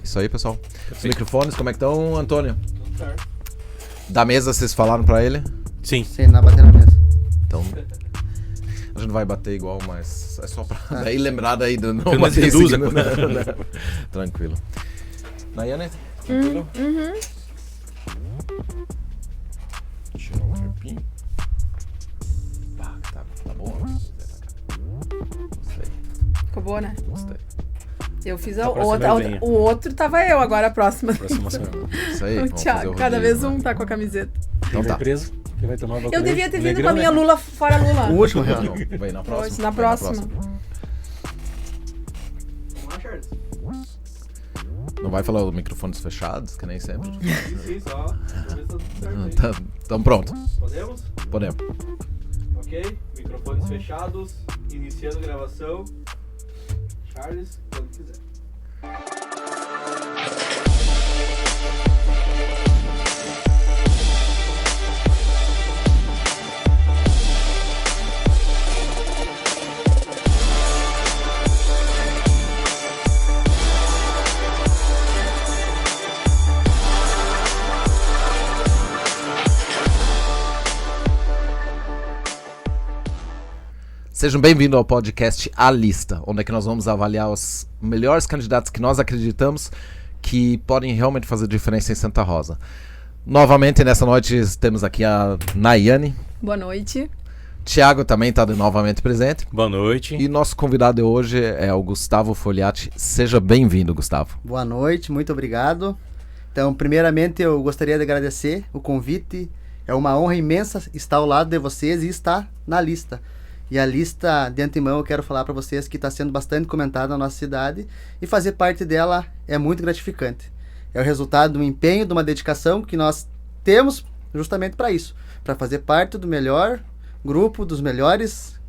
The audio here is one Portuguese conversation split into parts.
Isso aí, pessoal. Os microfones, como é que estão, Antônio? Tudo certo. Da mesa, vocês falaram pra ele? Sim. Sim, não bater na mesa. Então, a gente não vai bater igual, mas é só pra daí lembrar daí do não Pelo menos bater reduza. seguindo. Tranquilo. Nayane? Tranquilo? Tirar um tripinho. Tá bom. Gostei. Ficou boa, né? Gostei. Eu fiz A a próxima outra, eu venho. o outro tava eu, agora a próxima. Próxima semana. Isso aí. O vamos fazer Thiago, o cada rodízio, vez né? um tá com a camiseta. Então tá. Preso. Quem vai tomar Eu devia ter vindo com a minha Lula fora Lula. O último, real. Não, vem na próxima. Hoje, na vem próxima. Não vai falar os microfones fechados, que nem sempre. Sim, só. Pra ver se tá tudo certo aí. Então pronto. Podemos? Podemos. Ok. Microfones fechados. Iniciando a gravação. Charles, quando quiser. Sejam bem-vindos ao podcast A Lista, onde é que nós vamos avaliar os melhores candidatos que nós acreditamos que podem realmente fazer diferença em Santa Rosa. Novamente, nessa noite, temos aqui a Nayane. Boa noite. Thiago também está novamente presente. Boa noite. E nosso convidado de hoje é o Gustavo Fogliatti. Seja bem-vindo, Gustavo. Boa noite, muito obrigado. Então, primeiramente, eu gostaria de agradecer o convite. É uma honra imensa estar ao lado de vocês e estar na lista. E a lista, de antemão, eu quero falar para vocês que está sendo bastante comentada na nossa cidade e fazer parte dela é muito gratificante. É o resultado de um empenho, de uma dedicação que nós temos justamente para isso, para fazer parte do melhor grupo, dos melhores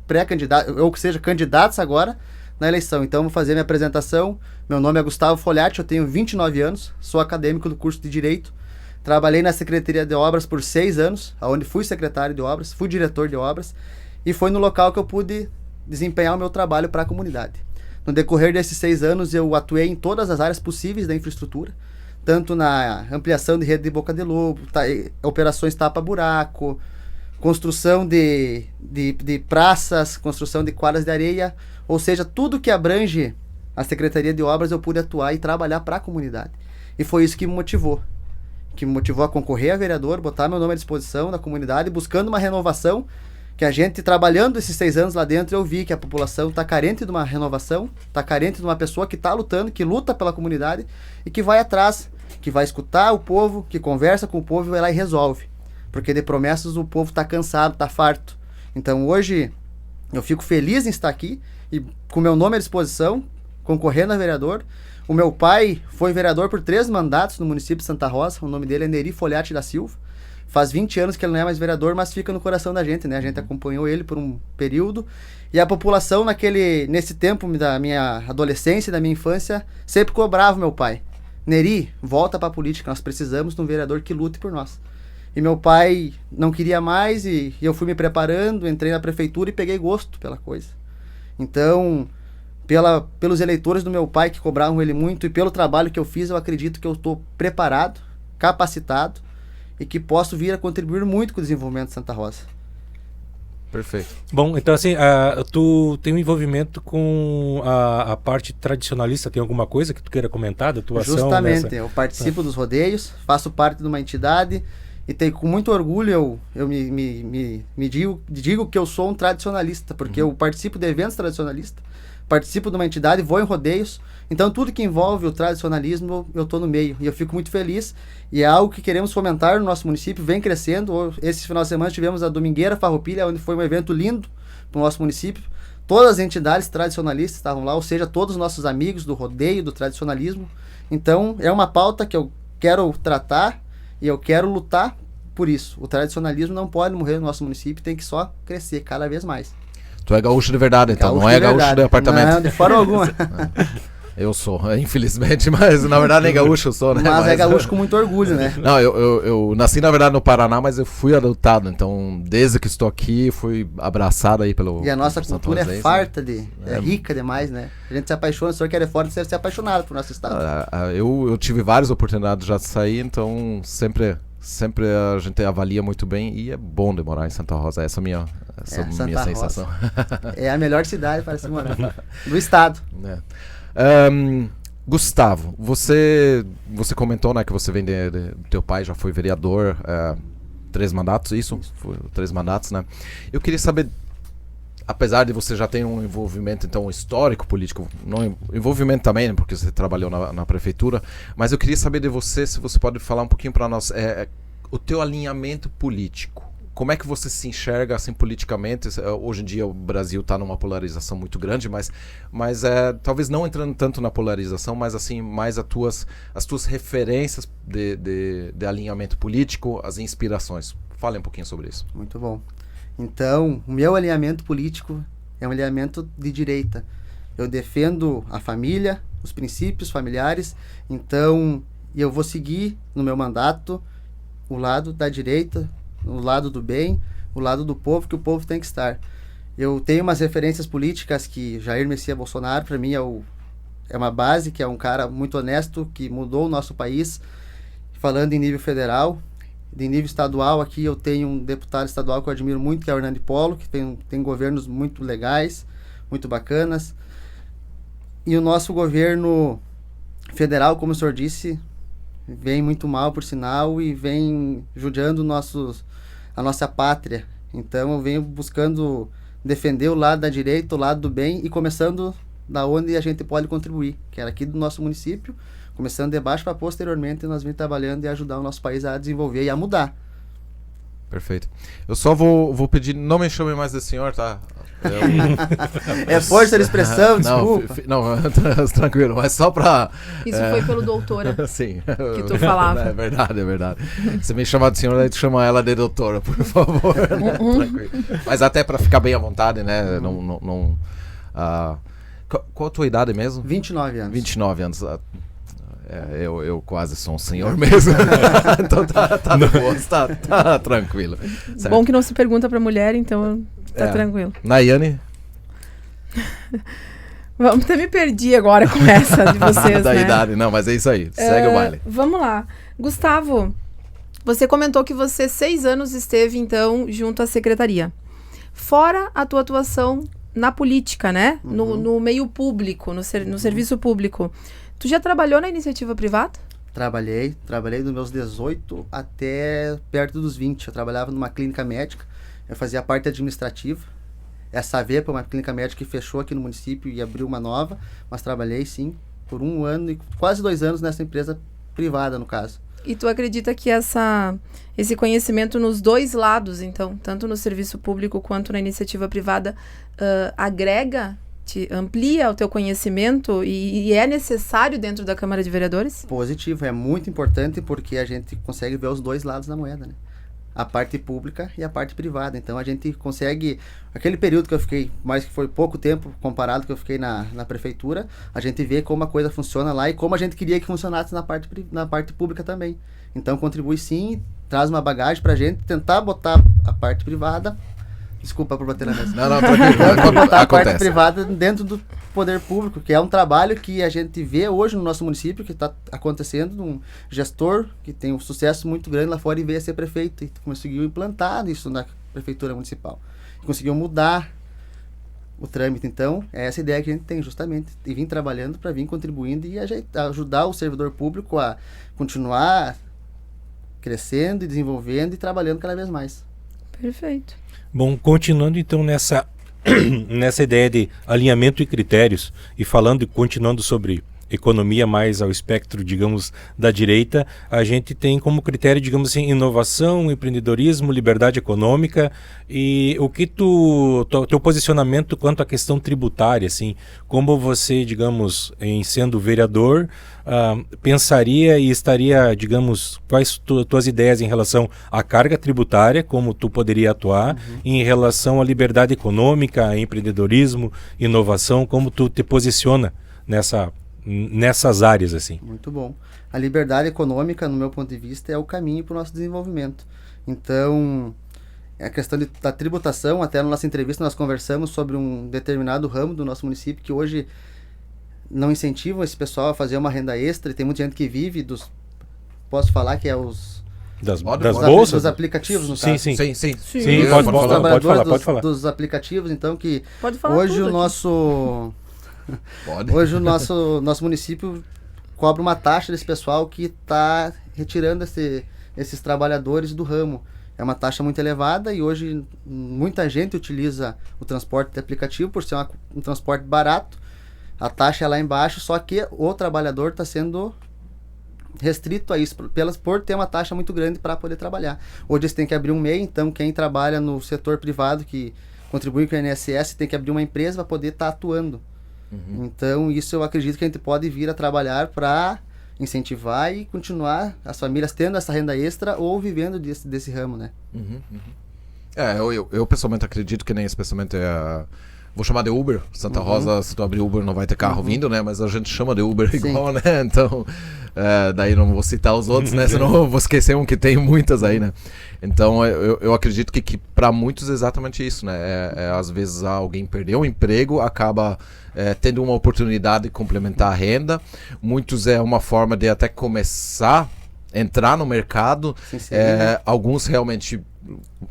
pré-candidatos, ou que seja, candidatos agora na eleição. Então, vou fazer minha apresentação. Meu nome é Gustavo Fogliatti, eu tenho 29 anos, sou acadêmico do curso de Direito. Trabalhei na Secretaria de Obras por 6 anos, onde fui secretário de obras, fui diretor de obras. E foi no local que eu pude desempenhar o meu trabalho para a comunidade. No decorrer desses 6 anos, eu atuei em todas as áreas possíveis da infraestrutura, tanto na ampliação de rede de boca de lobo, operações tapa-buraco, construção de praças, construção de quadras de areia, ou seja, tudo que abrange a Secretaria de Obras eu pude atuar e trabalhar para a comunidade. E foi isso que me motivou a concorrer a vereador, botar meu nome à disposição da comunidade, buscando uma renovação, que a gente, trabalhando esses 6 anos lá dentro, eu vi que a população está carente de uma renovação, está carente de uma pessoa que está lutando, que luta pela comunidade e que vai atrás, que vai escutar o povo, que conversa com o povo e vai lá e resolve. Porque de promessas o povo está cansado, está farto. Então hoje eu fico feliz em estar aqui e com meu nome à disposição, concorrendo a vereador. O meu pai foi vereador por 3 mandatos no município de Santa Rosa, o nome dele é Neri Fogliatti da Silva. Faz 20 anos que ele não é mais vereador, mas fica no coração da gente, né? A gente acompanhou ele por um período. E a população, nesse tempo da minha adolescência e da minha infância, sempre cobrava meu pai. Neri, volta pra política, nós precisamos de um vereador que lute por nós. E meu pai não queria mais e eu fui me preparando, entrei na prefeitura e peguei gosto pela coisa. Então, pelos eleitores do meu pai que cobravam ele muito e pelo trabalho que eu fiz, eu acredito que eu estou preparado, capacitado, e que posso vir a contribuir muito com o desenvolvimento de Santa Rosa. Perfeito. Bom, então assim, tu tem um envolvimento com a parte tradicionalista, tem alguma coisa que tu queira comentar da tua ação? Justamente, eu participo dos rodeios, faço parte de uma entidade e tenho, com muito orgulho eu me digo que eu sou um tradicionalista, porque eu participo de eventos tradicionalistas, participo de uma entidade, vou em rodeios, então tudo que envolve o tradicionalismo eu estou no meio e eu fico muito feliz e é algo que queremos fomentar no nosso município, vem crescendo. Esse final de semana tivemos a Domingueira Farroupilha, onde foi um evento lindo para o nosso município, todas as entidades tradicionalistas estavam lá, ou seja, todos os nossos amigos do rodeio, do tradicionalismo. Então é uma pauta que eu quero tratar e eu quero lutar por isso. O tradicionalismo não pode morrer no nosso município, tem que só crescer cada vez mais. Tu é gaúcho de verdade, então, Gaúcho não é de gaúcho verdade. de apartamento. Não, de forma alguma. Eu sou, infelizmente, mas na verdade nem gaúcho eu sou, né? Mas é gaúcho com muito orgulho, né? Não, eu nasci na verdade no Paraná, mas eu fui adotado, então desde que estou aqui fui abraçado aí pelo... E a nossa pelo cultura santorense, é farta, é rica demais, né? A gente se apaixona, se o senhor quer ir fora, você deve ser apaixonado por nosso estado. Eu tive várias oportunidades já de sair, então sempre a gente avalia muito bem e é bom de morar em Santa Rosa, essa é a minha Santa sensação. Rosa. É a melhor cidade para se morar, do estado. Gustavo, você comentou, né, que você vem teu pai já foi vereador, 3 mandatos, isso? Foi 3 mandatos, né? Eu queria saber, apesar de você já ter um envolvimento, então, histórico, político, não, envolvimento também, né, porque você trabalhou na prefeitura, mas eu queria saber de você, se você pode falar um pouquinho para nós, o teu alinhamento político. Como é que você se enxerga assim politicamente? Hoje em dia o Brasil está numa polarização muito grande, mas talvez não entrando tanto na polarização, mas assim mais as tuas referências de alinhamento político, as inspirações. Fale um pouquinho sobre isso. Muito bom. Então, o meu alinhamento político é um alinhamento de direita. Eu defendo a família, os princípios familiares, então eu vou seguir no meu mandato o lado da direita, o lado do bem, o lado do povo, que o povo tem que estar. Eu tenho umas referências políticas que Jair Messias Bolsonaro, para mim, é uma base, que é um cara muito honesto, que mudou o nosso país, falando em nível federal. De nível estadual, aqui eu tenho um deputado estadual que eu admiro muito, que é o Hernani Polo, que tem governos muito legais, muito bacanas. E o nosso governo federal, como o senhor disse, vem muito mal, por sinal, e vem judiando a nossa pátria. Então eu venho buscando defender o lado da direita, o lado do bem, e começando da onde a gente pode contribuir, que era aqui do nosso município, começando de baixo para posteriormente nós vamos trabalhando e ajudar o nosso país a desenvolver e a mudar. Perfeito. Eu só vou pedir, não me chame mais de senhor, tá? É força de expressão, desculpa. Não, tranquilo, mas só pra... Isso foi pelo doutora. Sim. Que tu falava. É verdade. Se me chamar de senhor, aí tu chama ela de doutora, por favor. Tranquilo. Mas até pra ficar bem à vontade, né? Qual a tua idade mesmo? 29 anos. 29 anos. Eu quase sou um senhor mesmo. Então tá de boa, tá tranquilo. Certo. Bom que não se pergunta pra mulher, então tá tranquilo. Nayane? Até me perdi agora com essa de vocês, da né? idade, não, mas é isso aí. Segue o baile. Vamos lá. Gustavo, você comentou que você 6 anos esteve, então, junto à secretaria. Fora a tua atuação na política, né? Uhum. No meio público, no serviço público. Tu já trabalhou na iniciativa privada? Trabalhei dos meus 18 até perto dos 20. Eu trabalhava numa clínica médica, eu fazia a parte administrativa. Essa VEPA, uma clínica médica que fechou aqui no município e abriu uma nova, mas trabalhei sim por 1 ano e quase 2 anos nessa empresa privada, no caso. E tu acredita que esse conhecimento nos dois lados, então, tanto no serviço público quanto na iniciativa privada, agrega, amplia o teu conhecimento e é necessário dentro da Câmara de Vereadores? Positivo, é muito importante porque a gente consegue ver os dois lados da moeda, né? A parte pública e a parte privada. Então a gente consegue, aquele período que eu fiquei, mais que foi pouco tempo comparado que eu fiquei na prefeitura, a gente vê como a coisa funciona lá e como a gente queria que funcionasse na parte pública também. Então contribui sim, traz uma bagagem pra gente tentar botar a parte privada. Desculpa por bater na mesa. Não, tranquilo. Botar a parte privada dentro do poder público, que é um trabalho que a gente vê hoje no nosso município, que está acontecendo, um gestor que tem um sucesso muito grande lá fora e veio a ser prefeito, e conseguiu implantar isso na prefeitura municipal. Conseguiu mudar o trâmite. Então, é essa ideia que a gente tem, justamente, e vir trabalhando para vir contribuindo e ajudar o servidor público a continuar crescendo e desenvolvendo e trabalhando cada vez mais. Perfeito. Bom, continuando então nessa ideia de alinhamento e critérios e continuando sobre economia mais ao espectro, digamos, da direita, a gente tem como critério, digamos assim, inovação, empreendedorismo, liberdade econômica. E o que teu posicionamento quanto à questão tributária, assim, como você, digamos, em sendo vereador, pensaria e estaria, digamos, quais tuas ideias em relação à carga tributária, como tu poderia atuar, em relação à liberdade econômica, empreendedorismo, inovação, como tu te posiciona nessas áreas, assim. Muito bom. A liberdade econômica, no meu ponto de vista, é o caminho para o nosso desenvolvimento. Então, a questão da tributação, até na nossa entrevista nós conversamos sobre um determinado ramo do nosso município que hoje não incentivam esse pessoal a fazer uma renda extra, e tem muita gente que vive dos... Posso falar que é os... Das Dos bolsas? Dos aplicativos, no Sim, caso. sim. Sim. Sim, Os pode falar, trabalhadores pode falar. dos aplicativos, então, que Pode falar hoje tudo o aqui. Pode. Hoje o nosso município cobra uma taxa desse pessoal que está retirando esses trabalhadores do ramo. É uma taxa muito elevada e hoje muita gente utiliza o transporte de aplicativo por ser um transporte barato. A taxa é lá embaixo, só que o trabalhador está sendo restrito a isso, por ter uma taxa muito grande para poder trabalhar. Hoje eles têm que abrir um MEI, então quem trabalha no setor privado que contribui com o INSS tem que abrir uma empresa para poder estar atuando. Então isso eu acredito que a gente pode vir a trabalhar para incentivar e continuar as famílias tendo essa renda extra ou vivendo desse ramo, né? Eu pessoalmente acredito que nem especialmente vou chamar de Uber. Santa Rosa, se tu abrir Uber não vai ter carro vindo, né? Mas a gente chama de Uber igual, né? Então, daí não vou citar os outros, né? Senão eu vou esquecer um que tem muitas aí, né? Então, eu acredito que para muitos é exatamente isso, né? Às vezes alguém perdeu o emprego, acaba tendo uma oportunidade de complementar a renda. Muitos é uma forma de até começar a entrar no mercado. Alguns realmente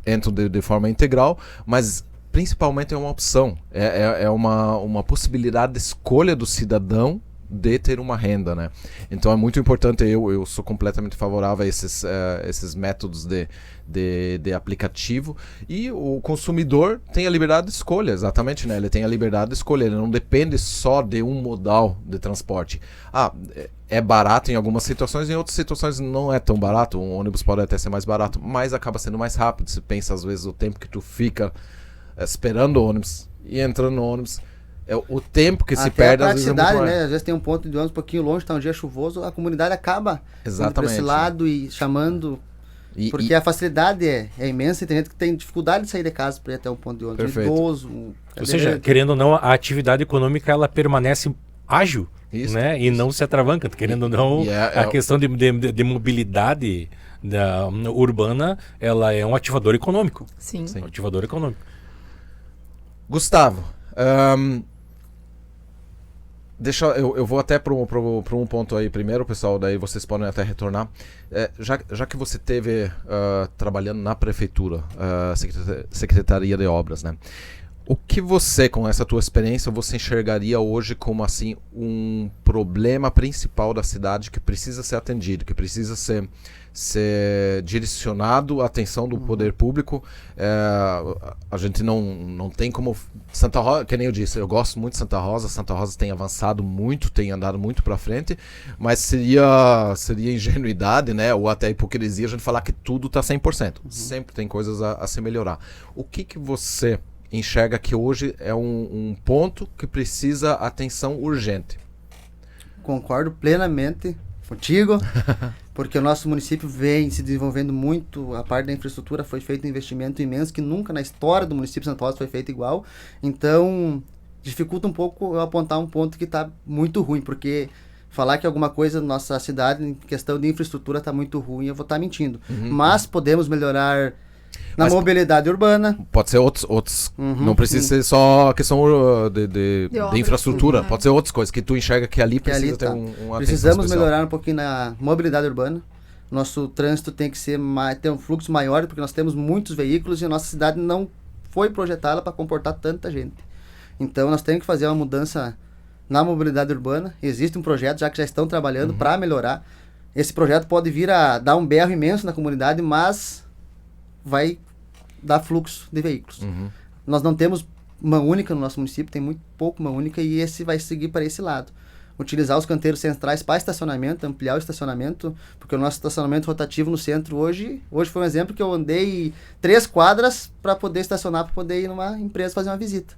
entram de forma integral, mas principalmente é uma opção, é uma possibilidade de escolha do cidadão de ter uma renda, né? Então é muito importante, eu sou completamente favorável a esses métodos de aplicativo, e o consumidor tem a liberdade de escolha, exatamente, né? Ele tem a liberdade de escolha, ele não depende só de um modal de transporte. É barato em algumas situações, em outras situações não é tão barato, um ônibus pode até ser mais barato, mas acaba sendo mais rápido. Você pensa às vezes o tempo que tu fica esperando o ônibus e entrando no ônibus, o tempo que se perde a às vezes é muito praticidade, maior. né? Às vezes tem um ponto de ônibus um pouquinho longe, está um dia chuvoso, a comunidade acaba indo para esse lado e chamando, porque a facilidade é imensa, e tem gente que tem dificuldade de sair de casa para ir até um ponto de ônibus. Perfeito. Idoso, Ou seja, querendo ou não, a atividade econômica ela permanece ágil, Isso, né? E não se atravanca. Querendo ou não, a questão de mobilidade urbana, ela é um ativador econômico. Sim. Um ativador econômico. Gustavo, eu vou até para um ponto aí primeiro, pessoal, daí vocês podem até retornar. Já que você esteve trabalhando na prefeitura, Secretaria de Obras, né? O que você, com essa tua experiência, você enxergaria hoje como assim um problema principal da cidade que precisa ser atendido, que precisa ser direcionado à atenção do poder público? A gente não tem como... Santa Rosa, que nem eu disse, eu gosto muito de Santa Rosa tem avançado muito, tem andado muito para frente, mas seria ingenuidade, né, ou até hipocrisia a gente falar que tudo está 100%. Sempre tem coisas a se melhorar. O que você enxerga que hoje é um ponto que precisa atenção urgente? Concordo plenamente contigo, porque o nosso município vem se desenvolvendo muito, a parte da infraestrutura foi feito um investimento imenso que nunca na história do município de Santa Rosa foi feito igual, então dificulta um pouco eu apontar um ponto que está muito ruim, porque falar que alguma coisa na nossa cidade em questão de infraestrutura está muito ruim, eu vou estar mentindo, mas podemos melhorar na mobilidade urbana. Pode ser outros não precisa ser só a questão de infraestrutura, pode ser outras coisas que tu enxerga que ali precisa ter uma Precisamos melhorar um pouquinho na mobilidade urbana. Nosso trânsito tem que ter um fluxo maior, porque nós temos muitos veículos e a nossa cidade não foi projetada para comportar tanta gente. Então nós temos que fazer uma mudança na mobilidade urbana. Existe um projeto já que já estão trabalhando para melhorar. Esse projeto pode vir a dar um berro imenso na comunidade, mas vai dar fluxo de veículos. Nós não temos mão única no nosso município, tem muito pouco mão única, e esse vai seguir para esse lado. Utilizar os canteiros centrais para estacionamento, ampliar o estacionamento, porque o nosso estacionamento rotativo no centro hoje foi um exemplo que eu andei 3 quadras para poder estacionar, para poder ir numa empresa fazer uma visita.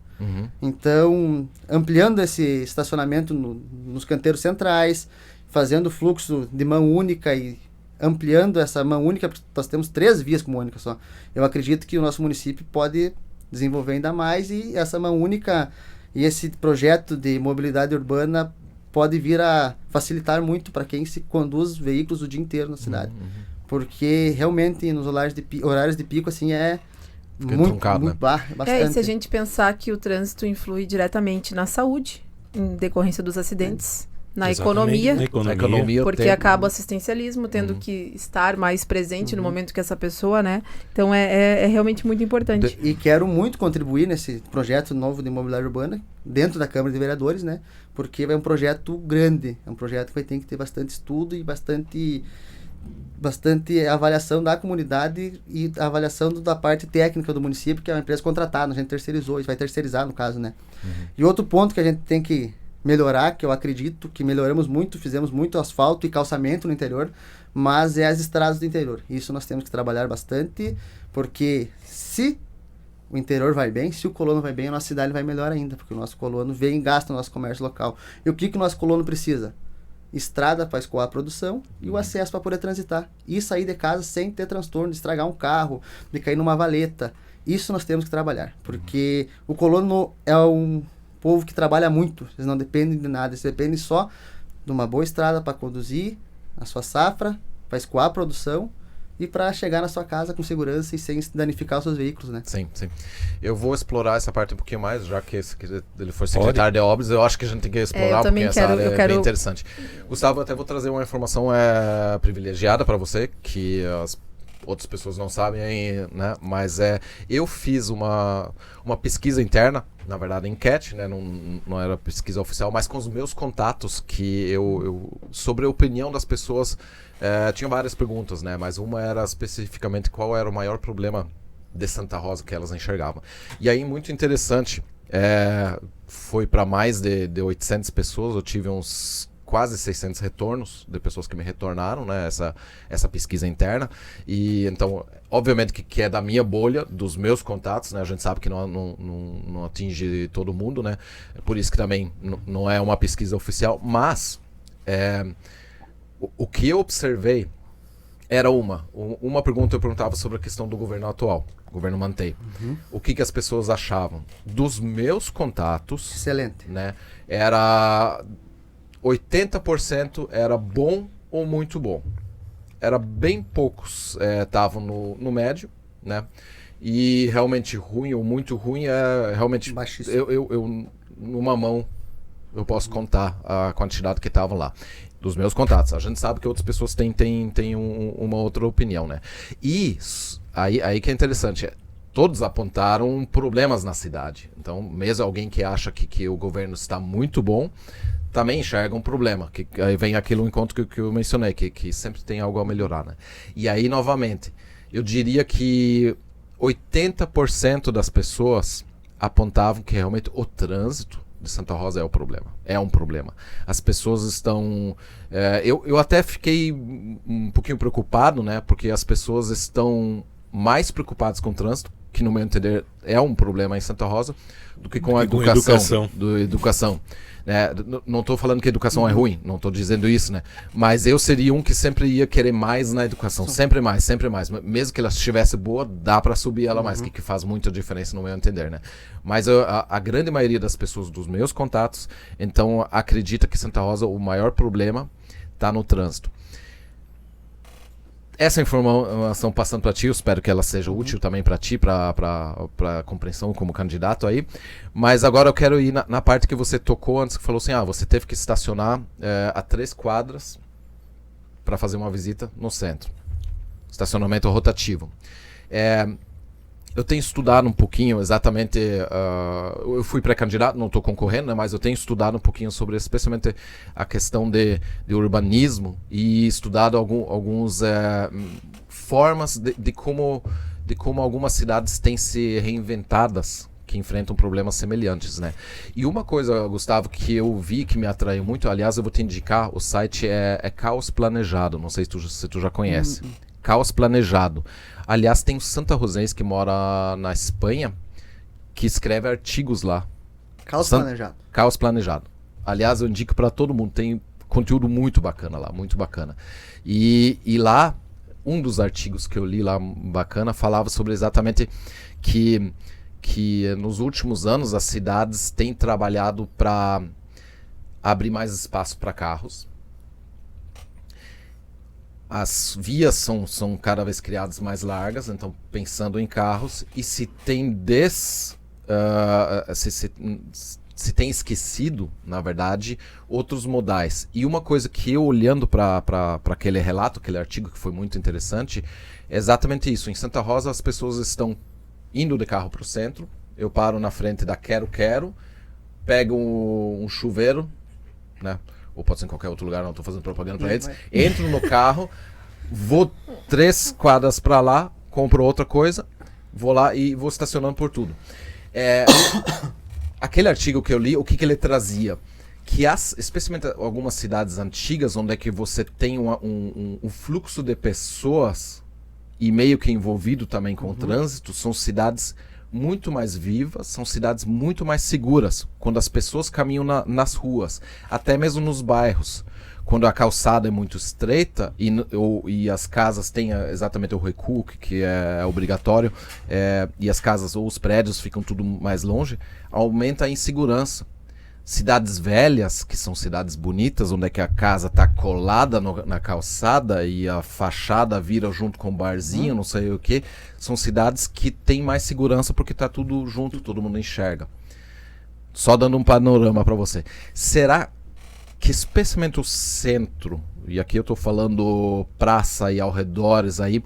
Então, ampliando esse estacionamento nos canteiros centrais, fazendo fluxo de mão única e ampliando essa mão única, porque nós temos 3 vias com mão única só. Eu acredito que o nosso município pode desenvolver ainda mais, e essa mão única e esse projeto de mobilidade urbana pode vir a facilitar muito para quem se conduz veículos o dia inteiro na cidade. Porque realmente nos horários de pico assim Fica muito, truncado, muito né? bastante. E se a gente pensar que o trânsito influi diretamente na saúde, em decorrência dos acidentes, na Exatamente, economia, na economia. porque acaba o assistencialismo tendo que estar mais presente no momento que essa pessoa, né? Então é realmente muito importante. E quero muito contribuir nesse projeto novo de mobilidade urbana, dentro da Câmara de Vereadores, né? Porque é um projeto grande, é um projeto que vai ter que ter bastante estudo e bastante avaliação da comunidade e avaliação da parte técnica do município, que é uma empresa contratada, a gente terceirizou, vai terceirizar no caso, né? E outro ponto que a gente tem que melhorar, que eu acredito que melhoramos muito, fizemos muito asfalto e calçamento no interior, mas é as estradas do interior. Isso nós temos que trabalhar bastante, porque se o interior vai bem, se o colono vai bem, a nossa cidade vai melhor ainda, porque o nosso colono vem e gasta o nosso comércio local. E o que o nosso colono precisa? Estrada para escoar a produção e o acesso para poder transitar. E sair de casa sem ter transtorno, de estragar um carro, de cair numa valeta. Isso nós temos que trabalhar, porque o colono é um povo que trabalha muito, eles não dependem de nada, eles dependem só de uma boa estrada para conduzir a sua safra, para escoar a produção e para chegar na sua casa com segurança e sem danificar os seus veículos, né? Sim, sim. Eu vou explorar essa parte um pouquinho mais, já que ele foi secretário de obras, eu acho que a gente tem que explorar um pouquinho essa área, é bem interessante. Gustavo, até vou trazer uma informação privilegiada para você, que as outras pessoas não sabem, né? Mas eu fiz uma pesquisa interna, na verdade enquete, né? Não era pesquisa oficial, mas com os meus contatos, que eu sobre a opinião das pessoas, tinha várias perguntas, né? Mas uma era especificamente qual era o maior problema de Santa Rosa que elas enxergavam. E aí, muito interessante, foi para mais de 800 pessoas, eu tive uns quase 600 retornos de pessoas que me retornaram, né, essa pesquisa interna. E então, obviamente que é da minha bolha, dos meus contatos, né, a gente sabe que não atinge todo mundo, né, por isso que também não é uma pesquisa oficial, mas o que eu observei era uma pergunta. Eu perguntava sobre a questão do governo atual, o governo Mantei. O que as pessoas achavam dos meus contatos. Excelente. Né, era 80% era bom ou muito bom. Era bem poucos estavam no médio, né? E realmente ruim ou muito ruim é realmente baixíssimo. Eu numa mão eu posso contar a quantidade que estavam lá dos meus contatos. A gente sabe que outras pessoas têm uma outra opinião, né? E aí que é interessante, todos apontaram problemas na cidade. Então, mesmo alguém que acha que o governo está muito bom, também enxerga um problema, que aí vem aquele encontro que eu mencionei, que sempre tem algo a melhorar, né? E aí, novamente, eu diria que 80% das pessoas apontavam que realmente o trânsito de Santa Rosa é o problema. É um problema. As pessoas estão... eu até fiquei um pouquinho preocupado, né? Porque as pessoas estão mais preocupadas com o trânsito, que no meu entender é um problema em Santa Rosa, do que com a educação. Não estou falando que a educação é ruim, não estou dizendo isso, né? Mas eu seria um que sempre ia querer mais na educação, sempre mais. Mesmo que ela estivesse boa, dá para subir ela mais, que faz muita diferença no meu entender, né? Mas a grande maioria das pessoas dos meus contatos, então, acredita que Santa Rosa, o maior problema está no trânsito. Essa informação passando para ti, eu espero que ela seja útil também para ti, para compreensão como candidato aí. Mas agora eu quero ir na parte que você tocou antes, que falou assim, você teve que estacionar a 3 quadras para fazer uma visita no centro. Estacionamento rotativo. Eu tenho estudado um pouquinho exatamente, eu fui pré-candidato, não estou concorrendo, né, mas eu tenho estudado um pouquinho sobre especialmente a questão de urbanismo e estudado algumas formas de como algumas cidades têm se reinventadas que enfrentam problemas semelhantes, né? E uma coisa, Gustavo, que eu vi que me atraiu muito, aliás, eu vou te indicar, o site é Caos Planejado, não sei se tu já conhece. Caos Planejado. Aliás, tem um santarrosense que mora na Espanha que escreve artigos lá. Planejado. Caos Planejado. Aliás, eu indico para todo mundo. Tem conteúdo muito bacana lá, muito bacana. E lá, um dos artigos que eu li lá bacana falava sobre exatamente que nos últimos anos as cidades têm trabalhado para abrir mais espaço para carros. As vias são cada vez criadas mais largas, então pensando em carros, e se tem se tem esquecido, na verdade, outros modais. E uma coisa que eu, olhando para aquele relato, aquele artigo que foi muito interessante, é exatamente isso. Em Santa Rosa as pessoas estão indo de carro para o centro, eu paro na frente da Quero, pego um chuveiro, né? Ou pode ser em qualquer outro lugar, não estou fazendo propaganda para eles. Entro no carro, vou 3 quadras para lá, compro outra coisa, vou lá e vou estacionando por tudo. Aquele artigo que eu li, o que ele trazia? Que especialmente algumas cidades antigas, onde é que você tem um fluxo de pessoas e meio que envolvido também com o trânsito, são cidades muito mais vivas, são cidades muito mais seguras, quando as pessoas caminham nas ruas, até mesmo nos bairros. Quando a calçada é muito estreita e as casas têm exatamente o recuo, que é obrigatório, e as casas ou os prédios ficam tudo mais longe, aumenta a insegurança. Cidades velhas, que são cidades bonitas, onde é que a casa está colada na calçada e a fachada vira junto com o barzinho, não sei o que, são cidades que têm mais segurança porque está tudo junto, todo mundo enxerga. Só dando um panorama para você. Será que especialmente o centro, e aqui eu estou falando praça e arredores aí,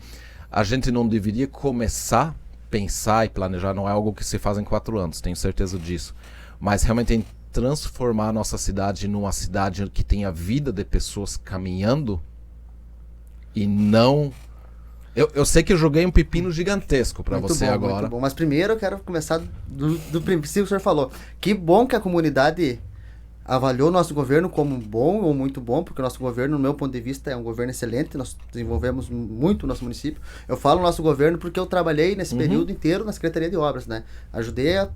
a gente não deveria começar a pensar e planejar, não é algo que se faz em 4 anos, tenho certeza disso, mas realmente em transformar a nossa cidade numa cidade que tenha vida de pessoas caminhando e não... Eu sei que eu joguei um pepino gigantesco para você bom, agora. Muito bom, mas primeiro eu quero começar do princípio que o senhor falou. Que bom que a comunidade avaliou o nosso governo como bom ou muito bom, porque o nosso governo, no meu ponto de vista, é um governo excelente, nós desenvolvemos muito o nosso município. Eu falo nosso governo porque eu trabalhei nesse período inteiro na Secretaria de Obras, né? Ajudei a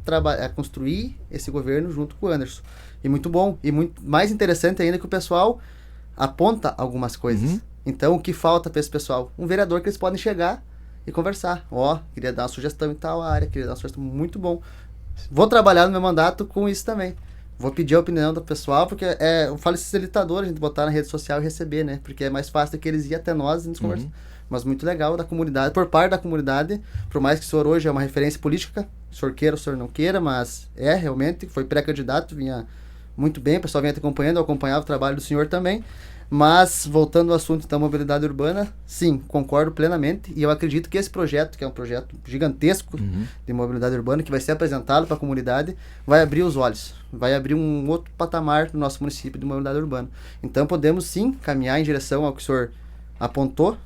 construir esse governo junto com o Anderson. E muito bom, e muito mais interessante ainda que o pessoal aponta algumas coisas. Então, o que falta para esse pessoal? Um vereador que eles podem chegar e conversar. Queria dar uma sugestão em tal área, queria dar uma sugestão muito bom. Vou trabalhar no meu mandato com isso também. Vou pedir a opinião do pessoal, porque eu falo facilitador, a gente botar na rede social e receber, né? Porque é mais fácil que eles irem até nós e nos conversar. Mas muito legal da comunidade, por parte da comunidade, por mais que o senhor hoje é uma referência política, o senhor queira, o senhor não queira, mas realmente, foi pré-candidato, vinha muito bem, o pessoal vinha te acompanhando, eu acompanhava o trabalho do senhor também. Mas, voltando ao assunto da mobilidade urbana, sim, concordo plenamente, e eu acredito que esse projeto, que é um projeto gigantesco de mobilidade urbana, que vai ser apresentado para a comunidade, vai abrir os olhos, vai abrir um outro patamar no nosso município de mobilidade urbana. Então, podemos sim caminhar em direção ao que o senhor apontou,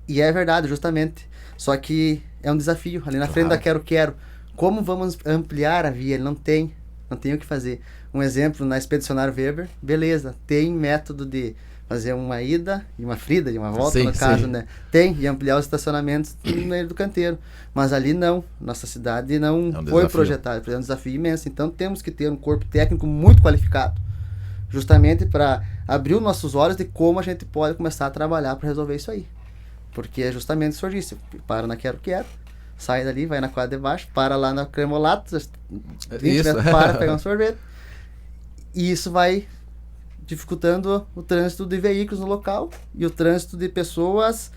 e é verdade, justamente, só que é um desafio, ali na frente da Quero, como vamos ampliar a via? Ele não tem o que fazer. Um exemplo, na Expedicionário Weber, beleza, tem método de fazer uma ida e uma frida, e uma volta, no caso, né? Tem, e ampliar os estacionamentos no meio do canteiro. Mas ali não, nossa cidade não foi projetada, é um desafio imenso. Então temos que ter um corpo técnico muito qualificado, justamente para abrir os nossos olhos de como a gente pode começar a trabalhar para resolver isso aí. Porque é justamente o que o senhor disse, para na Quero, sai dali, vai na quadra de baixo, para lá na Cremolato, 20 metros para pegar um sorvete. E isso vai dificultando o trânsito de veículos no local, e o trânsito de pessoas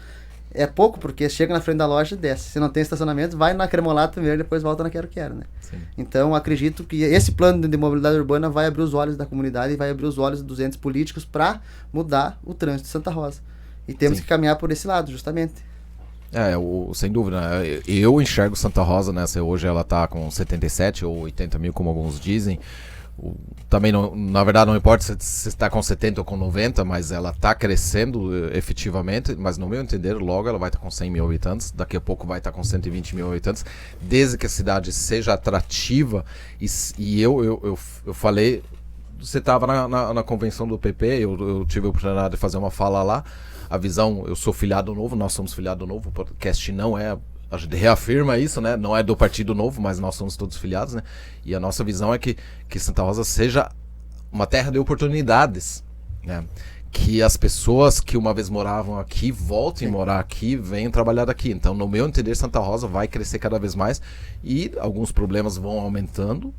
é pouco, porque chega na frente da loja e desce. Se não tem estacionamento, vai na Cremolato primeiro e depois volta na Quero, né? Sim. Então, acredito que esse plano de mobilidade urbana vai abrir os olhos da comunidade e vai abrir os olhos dos entes políticos para mudar o trânsito de Santa Rosa. E temos que caminhar por esse lado, justamente. Sem dúvida, né? Eu enxergo Santa Rosa, né? Hoje ela está com 77 ou 80 mil, como alguns dizem. Também, na verdade, não importa se está com 70 ou com 90, mas ela está crescendo efetivamente, mas no meu entender, logo ela vai estar com 100 mil habitantes, daqui a pouco vai estar com 120 mil habitantes, desde que a cidade seja atrativa. E eu falei, você estava na convenção do PP, eu tive a oportunidade de fazer uma fala lá, a visão, eu sou filiado novo, nós somos filiado novo, o podcast não é... A gente reafirma isso, né? Não é do Partido Novo, mas nós somos todos filiados, né? E a nossa visão é que Santa Rosa seja uma terra de oportunidades, né? Que as pessoas que uma vez moravam aqui voltem a morar aqui, venham trabalhar aqui. Então, no meu entender, Santa Rosa vai crescer cada vez mais e alguns problemas vão aumentando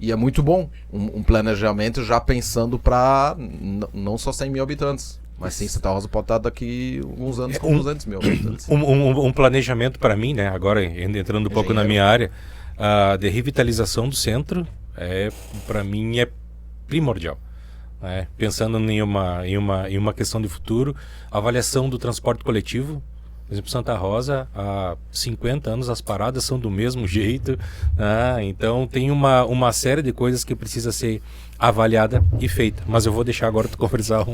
E é muito bom um planejamento já pensando para não só 100 mil habitantes, mas sim, Santa Rosa pode estar daqui uns anos com 200 mil habitantes. Um planejamento para mim, né? Agora entrando um pouco na minha área, de revitalização do centro, para mim é primordial. Pensando em uma questão de futuro, avaliação do transporte coletivo. Por exemplo, Santa Rosa, há 50 anos as paradas são do mesmo jeito, então tem uma série de coisas que precisa ser avaliada e feita. Mas eu vou deixar agora tu conversar.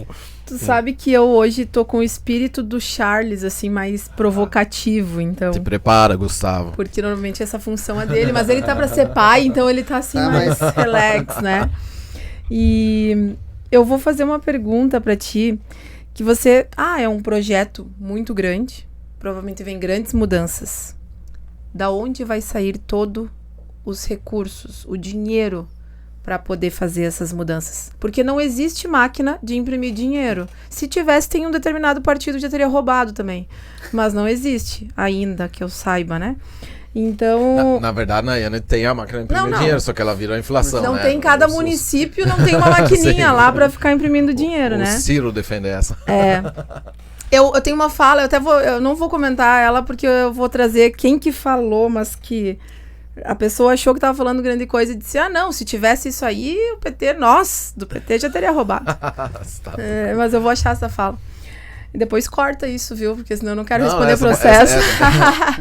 Tu sabe que eu hoje tô com o espírito do Charles, assim, mais provocativo, então. Te prepara, Gustavo. Porque normalmente essa função é dele, mas ele tá pra ser pai, então ele tá assim mais relax, né? E eu vou fazer uma pergunta pra ti, que você... é um projeto muito grande. Provavelmente vem grandes mudanças. Da onde vai sair todos os recursos, o dinheiro para poder fazer essas mudanças? Porque não existe máquina de imprimir dinheiro. Se tivesse, tem um determinado partido que já teria roubado também. Mas não existe ainda, que eu saiba, né? Então... Na verdade, na Iane tem a máquina de imprimir dinheiro, só que ela virou a inflação, não né? tem cada município, não tem uma maquininha lá para ficar imprimindo dinheiro, né? O Ciro defende essa. Eu tenho uma fala, eu não vou comentar ela porque eu vou trazer quem que falou, mas que a pessoa achou que estava falando grande coisa e disse, não, se tivesse isso aí, o PT, do PT já teria roubado. Mas eu vou achar essa fala. E depois corta isso, viu? Porque senão eu não quero responder o processo.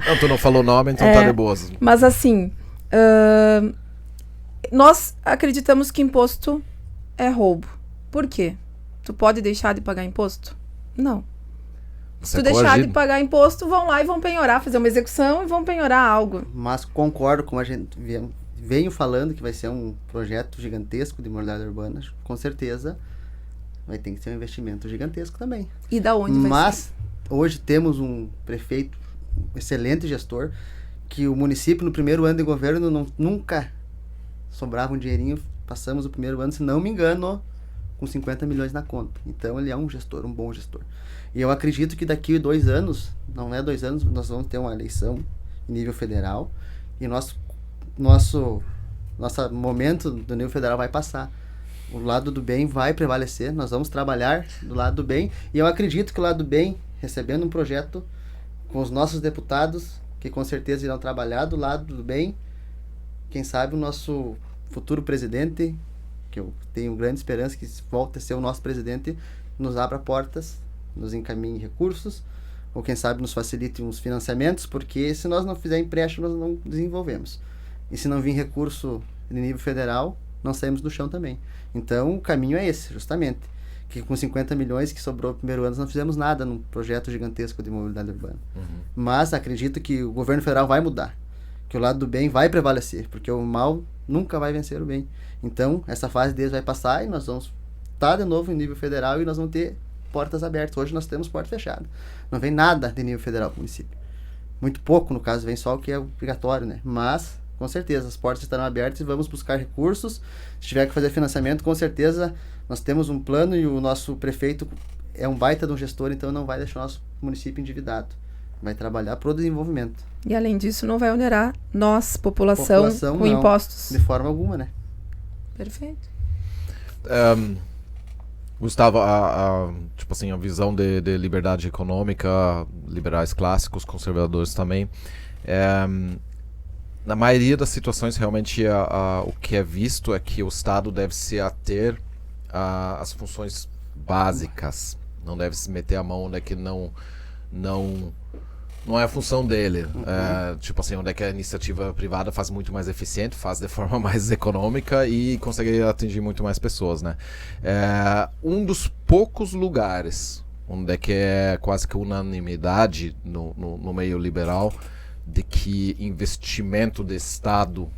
Não, tu não falou o nome, então tá de boas. Mas assim, nós acreditamos que imposto é roubo. Por quê? Tu pode deixar de pagar imposto? Não. Se tu deixar de pagar imposto, vão lá e vão penhorar, fazer uma execução e vão penhorar algo. Mas concordo com a gente venho falando que vai ser um projeto gigantesco de mobilidade urbana, com certeza vai ter que ser um investimento gigantesco também. E da onde vai ser? Mas hoje temos um prefeito, um excelente gestor, que o município no primeiro ano de governo nunca sobrava um dinheirinho, passamos o primeiro ano, se não me engano, com 50 milhões na conta. Então ele é um gestor, um bom gestor. E eu acredito que daqui a 2 anos, não é 2 anos, nós vamos ter uma eleição em nível federal e nosso momento do nível federal vai passar. O lado do bem vai prevalecer, nós vamos trabalhar do lado do bem e eu acredito que o lado do bem, recebendo um projeto com os nossos deputados, que com certeza irão trabalhar do lado do bem, quem sabe o nosso futuro presidente, que eu tenho grande esperança que volte a ser o nosso presidente, nos abra portas, nos encaminhe recursos, ou quem sabe nos facilite uns financiamentos, porque se nós não fizer empréstimo, nós não desenvolvemos. E se não vir recurso de nível federal, não saímos do chão também. Então, o caminho é esse, justamente. Que com 50 milhões que sobrou no primeiro ano, nós não fizemos nada num projeto gigantesco de mobilidade urbana. Mas acredito que o governo federal vai mudar, que o lado do bem vai prevalecer, porque o mal nunca vai vencer o bem. Então, essa fase deles vai passar e nós vamos estar de novo em nível federal e nós vamos ter portas abertas. Hoje nós temos porta fechada. Não vem nada de nível federal para o município. Muito pouco, no caso, vem só o que é obrigatório, né? Mas, com certeza, as portas estarão abertas e vamos buscar recursos. Se tiver que fazer financiamento, com certeza, nós temos um plano e o nosso prefeito é um baita de um gestor, então não vai deixar o nosso município endividado. Vai trabalhar para o desenvolvimento. E além disso, não vai onerar nós, população com não, impostos. De forma alguma, né? Perfeito. Gustavo, tipo assim, a visão de liberdade econômica, liberais clássicos, conservadores também, na maioria das situações realmente o que é visto é que o Estado deve se ater às funções básicas, não deve se meter a mão onde é que não é a função dele. Tipo assim, onde é que a iniciativa privada faz muito mais eficiente, faz de forma mais econômica e consegue atingir muito mais pessoas, né? Um dos poucos lugares onde é que é quase que unanimidade no meio liberal de que investimento de Estado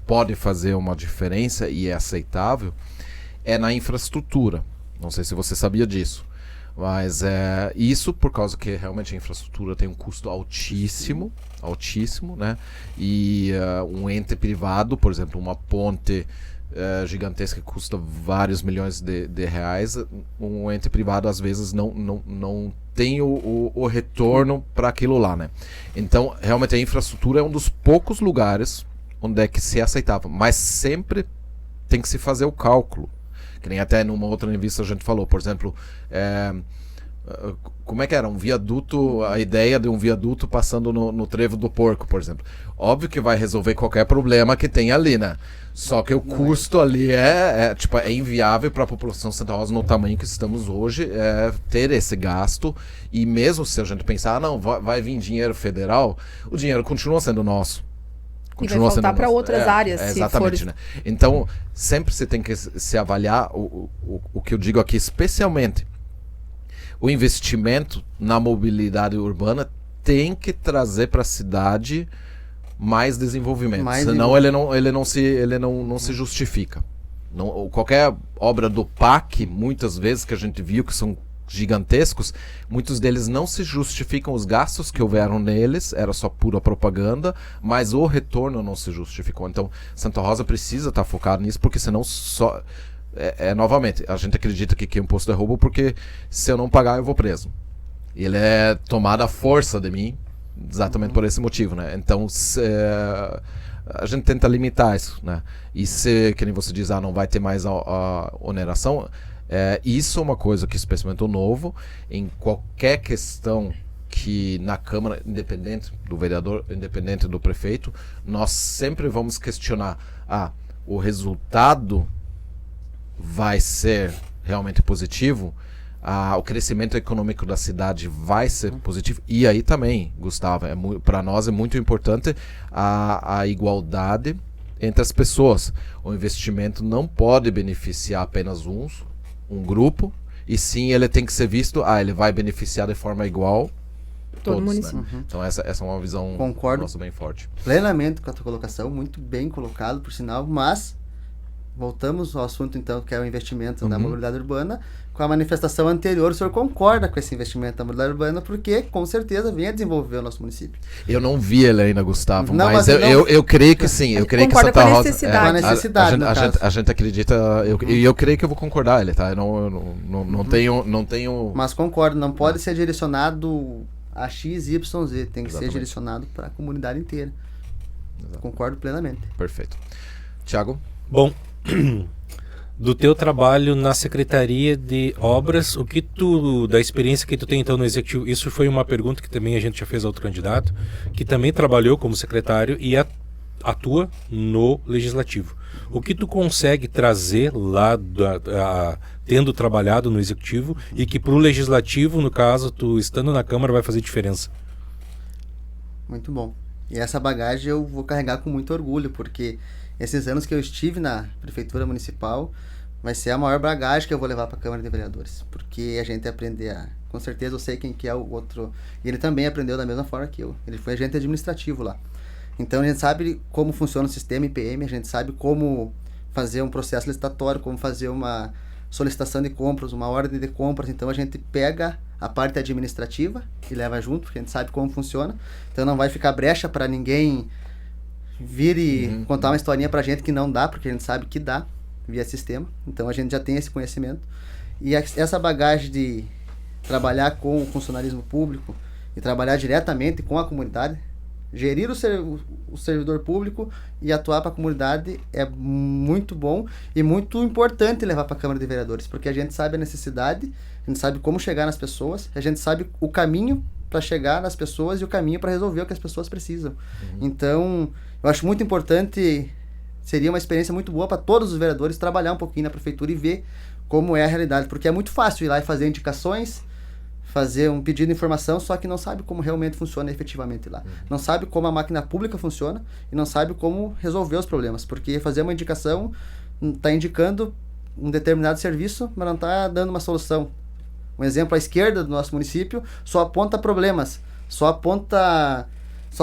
pode fazer uma diferença e é aceitável é na infraestrutura. Não sei se você sabia disso. Mas isso por causa que realmente a infraestrutura tem um custo altíssimo, né? E um ente privado, por exemplo, uma ponte gigantesca que custa vários milhões de reais, um ente privado às vezes não tem o retorno para aquilo lá, né? Então, realmente a infraestrutura é um dos poucos lugares onde é que se aceitava, mas sempre tem que se fazer o cálculo. Que nem até numa outra entrevista a gente falou, por exemplo, como é que era? Um viaduto, a ideia de um viaduto passando no Trevo do Porco, por exemplo. Óbvio que vai resolver qualquer problema que tem ali, né? Só que o custo ali é inviável para a população de Santa Rosa no tamanho que estamos hoje, ter esse gasto. E mesmo se a gente pensar, não, vai vir dinheiro federal, o dinheiro continua sendo nosso. E vai faltar para outras áreas, se exatamente, for... né? Então, sempre você tem que se avaliar o que eu digo aqui, especialmente o investimento na mobilidade urbana tem que trazer para a cidade mais desenvolvimento. Senão ele não se justifica. Qualquer obra do PAC, muitas vezes que a gente viu que são gigantescos, muitos deles não se justificam os gastos que houveram neles, era só pura propaganda, mas o retorno não se justificou. Então, Santa Rosa precisa estar focado nisso, porque senão só... novamente, a gente acredita que imposto é roubo porque se eu não pagar eu vou preso. E ele é tomado à força de mim, exatamente por esse motivo, né? Então, a gente tenta limitar isso, né? E se, que nem você diz, não vai ter mais a oneração... isso é uma coisa que, especialmente o novo, em qualquer questão que na Câmara, independente do vereador, independente do prefeito, nós sempre vamos questionar, o resultado vai ser realmente positivo, o crescimento econômico da cidade vai ser positivo, e aí também, Gustavo, para nós é muito importante a igualdade entre as pessoas. O investimento não pode beneficiar apenas um grupo, e sim ele tem que ser visto, ele vai beneficiar de forma igual todo todos, município. né? Então essa é uma visão nossa bem forte. Plenamente com a tua colocação, muito bem colocado, por sinal, mas voltamos ao assunto então, que é o investimento na mobilidade urbana. Com a manifestação anterior, o senhor concorda com esse investimento na mobilidade urbana, porque com certeza vem a desenvolver o nosso município. Eu não vi ele ainda, Gustavo, mas eu creio que sim. Eu creio que Santa Rosa... A gente acredita, eu creio que eu vou concordar ele, tá? Eu não tenho... Mas concordo, não pode ser direcionado a X, Y, Z, tem que ser direcionado para a comunidade inteira. Exato. Concordo plenamente. Perfeito. Tiago? Bom, do teu trabalho na Secretaria de Obras, da experiência que tu tem então no Executivo, isso foi uma pergunta que também a gente já fez a outro candidato, que também trabalhou como secretário e atua no Legislativo. O que tu consegue trazer lá, tendo trabalhado no Executivo, e que para o Legislativo, no caso, tu estando na Câmara, vai fazer diferença? Muito bom. E essa bagagem eu vou carregar com muito orgulho, porque esses anos que eu estive na Prefeitura Municipal vai ser a maior bagagem que eu vou levar para a Câmara de Vereadores. Porque a gente aprender com certeza eu sei quem que é o outro. E ele também aprendeu da mesma forma que eu. Ele foi agente administrativo lá. Então a gente sabe como funciona o sistema IPM, a gente sabe como fazer um processo licitatório, como fazer uma solicitação de compras, uma ordem de compras. Então a gente pega a parte administrativa e leva junto, porque a gente sabe como funciona. Então não vai ficar brecha para ninguém vir e contar uma historinha pra gente que não dá, porque a gente sabe que dá via sistema. Então a gente já tem esse conhecimento. E essa bagagem de trabalhar com o funcionalismo público e trabalhar diretamente com a comunidade, gerir o servidor público e atuar para a comunidade é muito bom e muito importante levar para a Câmara de Vereadores, porque a gente sabe a necessidade, a gente sabe como chegar nas pessoas, a gente sabe o caminho para chegar nas pessoas e o caminho para resolver o que as pessoas precisam. Então, eu acho muito importante, seria uma experiência muito boa para todos os vereadores trabalhar um pouquinho na prefeitura e ver como é a realidade, porque é muito fácil ir lá e fazer indicações, fazer um pedido de informação, só que não sabe como realmente funciona efetivamente lá. Não sabe como a máquina pública funciona e não sabe como resolver os problemas, porque fazer uma indicação está indicando um determinado serviço, mas não está dando uma solução. Um exemplo, a esquerda do nosso município só aponta problemas, só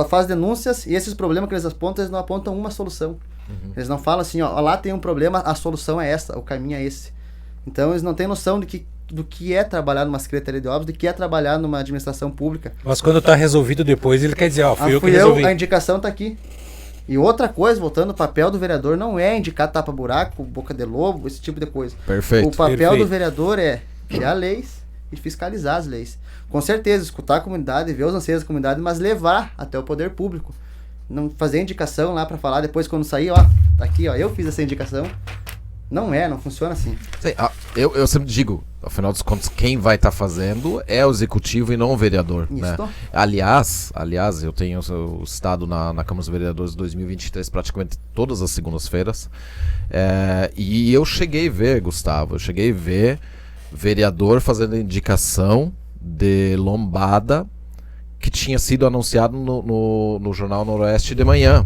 faz denúncias, e esses problemas que eles apontam, eles não apontam uma solução. Eles não falam assim, ó, lá tem um problema, a solução é essa, o caminho é esse. Então eles não têm noção do que é trabalhar numa Secretaria de Obras, do que é trabalhar numa administração pública. Mas quando está resolvido depois, ele quer dizer, fui eu que resolvi. A indicação está aqui. E outra coisa, voltando, o papel do vereador não é indicar tapa-buraco, boca de lobo, esse tipo de coisa. Perfeito. O papel do vereador é criar leis e fiscalizar as leis. Com certeza, escutar a comunidade, ver os anseios da comunidade, mas levar até o poder público. Não fazer indicação lá para falar depois quando sair, tá aqui, eu fiz essa indicação. Não funciona assim. Sim, eu sempre digo, afinal dos contos, quem vai estar fazendo é o executivo e não o vereador, né? Isso. Aliás, eu tenho estado na Câmara dos Vereadores 2023 praticamente todas as segundas-feiras, e eu cheguei a ver, Gustavo, vereador fazendo indicação de lombada que tinha sido anunciado no Jornal Noroeste de manhã,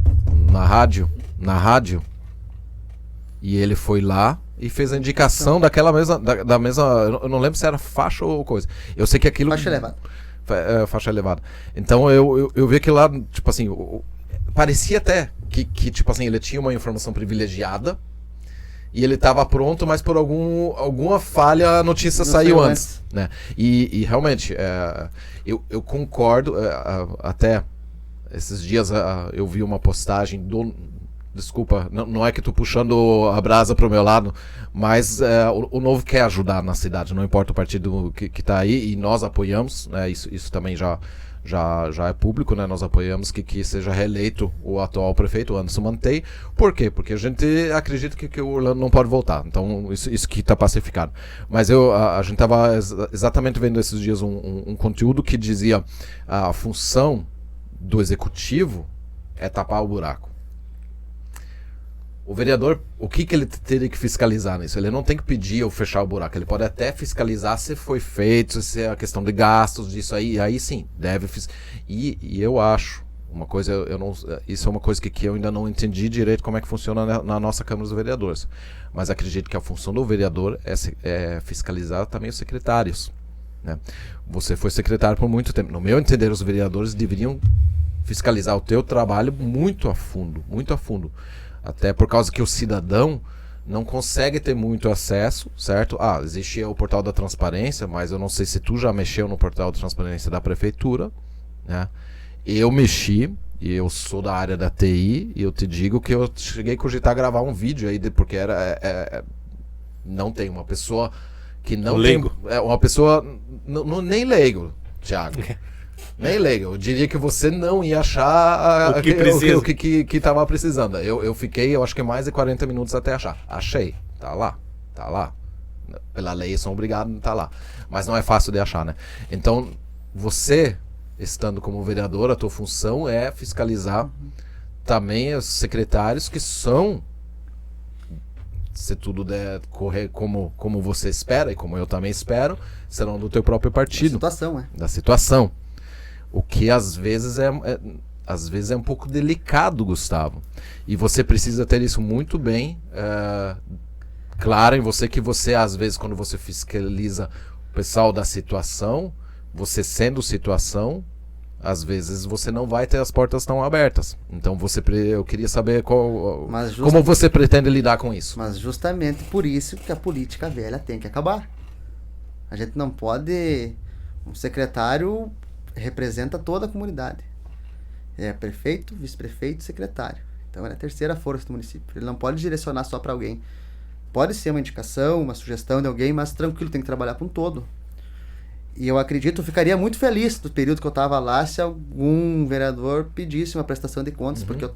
na rádio. E ele foi lá e fez a indicação daquela mesma, da mesma, eu não lembro se era faixa ou coisa. Eu sei que aquilo... Faixa elevada. Faixa elevada. Então eu vi que lá, tipo assim, parecia até que tipo assim, ele tinha uma informação privilegiada e ele estava pronto, mas por alguma falha a notícia saiu antes, né? E realmente, eu concordo, até esses dias eu vi uma postagem Desculpa, não é que tô puxando a brasa pro meu lado, mas o Novo quer ajudar na cidade, não importa o partido que tá aí, e nós apoiamos, né, isso também já é público, né, nós apoiamos que seja reeleito o atual prefeito, o Anderson Mantei. Por quê? Porque a gente acredita que o Orlando não pode voltar, então isso que tá pacificado. Mas a gente tava exatamente vendo esses dias um conteúdo que dizia a função do executivo é tapar o buraco. O vereador, o que ele teria que fiscalizar nisso? Ele não tem que pedir ou fechar o buraco. Ele pode até fiscalizar se foi feito, se é a questão de gastos, disso aí sim, deve fiscalizar. E eu acho, uma coisa, isso é uma coisa que eu ainda não entendi direito como é que funciona na nossa Câmara dos Vereadores. Mas acredito que a função do vereador é fiscalizar também os secretários, né? Você foi secretário por muito tempo. No meu entender, os vereadores deveriam fiscalizar o teu trabalho muito a fundo, muito a fundo. Até por causa que o cidadão não consegue ter muito acesso, certo? Existe o portal da transparência, mas eu não sei se tu já mexeu no portal da transparência da prefeitura, né? Eu mexi, e eu sou da área da TI, e eu te digo que eu cheguei a cogitar gravar um vídeo aí, porque não tem uma pessoa que não leigo. Tem... uma pessoa... nem leigo, Thiago. Nem leigo. Eu diria que você não ia achar o que estava precisando. Eu fiquei, eu acho que mais de 40 minutos até achar. Achei. Tá lá. Pela lei são obrigados a estar lá. Mas não é fácil de achar, né? Então, você, estando como vereador, a tua função é fiscalizar também os secretários que são, se tudo der correr como você espera, e como eu também espero, serão do teu próprio partido. Da situação. O que às vezes é um pouco delicado, Gustavo. E você precisa ter isso muito bem claro em você, que você, às vezes, quando você fiscaliza o pessoal da situação, você sendo situação, às vezes você não vai ter as portas tão abertas. Então eu queria saber como você pretende lidar com isso. Mas justamente por isso que a política velha tem que acabar. A gente não pode... Um secretário representa toda a comunidade. É prefeito, vice-prefeito, secretário. Então ele é a terceira força do município. Ele não pode direcionar só para alguém. Pode ser uma indicação, uma sugestão de alguém, mas tranquilo, tem que trabalhar para um todo. E eu acredito, eu ficaria muito feliz no período que eu estava lá se algum vereador pedisse uma prestação de contas, porque eu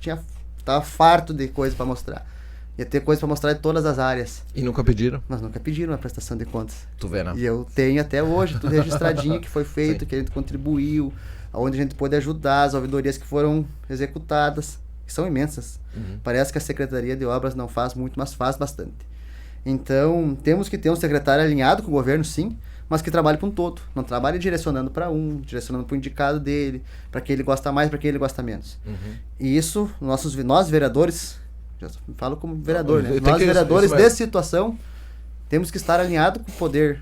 estava farto de coisa para mostrar. Ia ter coisa para mostrar de todas as áreas. E nunca pediram? Mas nunca pediram uma prestação de contas. Tu vê, né? E eu tenho até hoje tudo registradinho que foi feito, que a gente contribuiu, onde a gente pôde ajudar, as ouvidorias que foram executadas, que são imensas. Parece que a Secretaria de Obras não faz muito, mas faz bastante. Então, temos que ter um secretário alinhado com o governo, sim, mas que trabalhe para um todo. Não trabalhe direcionando para direcionando para o indicado dele, para quem ele gosta mais, para quem ele gosta menos. E isso, nós vereadores... Falo como vereador, né? Nós, vereadores de situação, temos que estar alinhados com o poder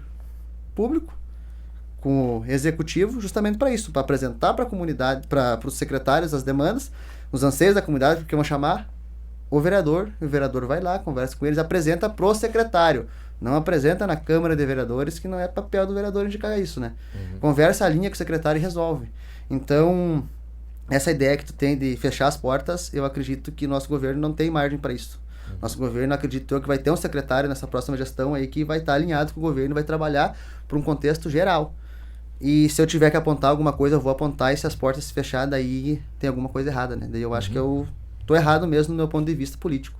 público, com o executivo, justamente para isso, para apresentar para a comunidade, para os secretários as demandas, os anseios da comunidade, porque vão chamar o vereador vai lá, conversa com eles, apresenta pro secretário, não apresenta na Câmara de Vereadores, que não é papel do vereador indicar isso, né? Conversa a linha com o secretário e resolve. Então... Essa ideia que tu tem de fechar as portas, eu acredito que nosso governo não tem margem para isso. Nosso governo, acredito eu, que vai ter um secretário nessa próxima gestão aí que vai estar alinhado com o governo, vai trabalhar para um contexto geral. E se eu tiver que apontar alguma coisa, eu vou apontar, e se as portas se fecharem, daí tem alguma coisa errada, né? Daí eu acho que eu tô errado mesmo do meu ponto de vista político.